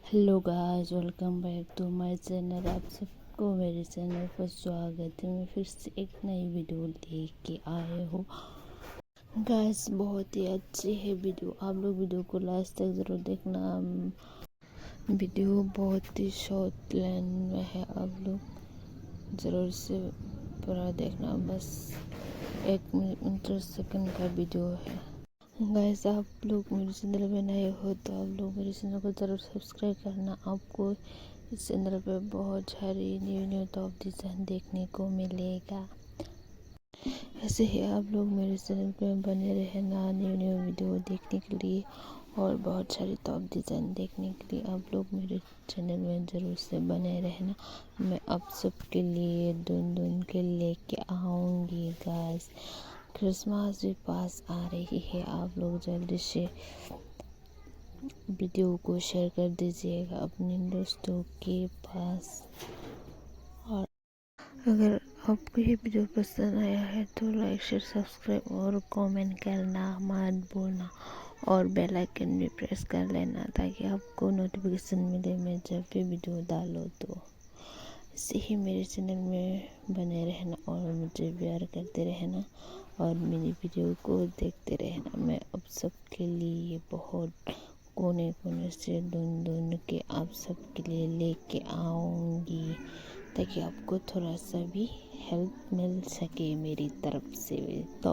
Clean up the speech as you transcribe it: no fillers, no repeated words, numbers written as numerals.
Hello guys, welcome back to my channel. आप सबको मेरे चैनल पर स्वागत है। मैं फिर से एक नई वीडियो लेके के आए हूँ गाइस। बहुत ही अच्छी है वीडियो, आप लोग वीडियो को लास्ट तक ज़रूर देखना। वीडियो बहुत ही शॉर्ट लेंथ में है, आप लोग ज़रूर से पूरा देखना। बस 1 मिनट 30 सेकंड का वीडियो है गाइस। आप लोग मेरे चैनल पे नए हो तो आप लोग मेरे चैनल को ज़रूर सब्सक्राइब करना। आपको इस चैनल पे बहुत सारी न्यू टॉप डिज़ाइन देखने को मिलेगा। ऐसे ही आप लोग मेरे चैनल पे बने रहना न्यू वीडियो देखने के लिए और बहुत सारी टॉप डिज़ाइन देखने के लिए आप लोग मेरे चैनल में ज़रूर से बने रहना। मैं आप सबके लिए ढूंढ के लेके आऊँगी गाइस। क्रिसमस भी पास आ रही है, आप लोग जल्दी से वीडियो को शेयर कर दीजिएगा अपने दोस्तों के पास। और अगर आपको ये वीडियो पसंद आया है तो लाइक शेयर सब्सक्राइब और कमेंट करना मत भूलना और बेल आइकन भी प्रेस कर लेना ताकि आपको नोटिफिकेशन मिले मैं जब भी वीडियो डालो तो। ऐसे ही मेरे चैनल में बने रहना और मुझे प्यार करते रहना और मेरी वीडियो को देखते रहना। मैं आप सबके लिए बहुत कोने कोने से ढूंढ के आप सबके लिए लेके आऊँगी ताकि आपको थोड़ा सा भी हेल्प मिल सके मेरी तरफ से। तो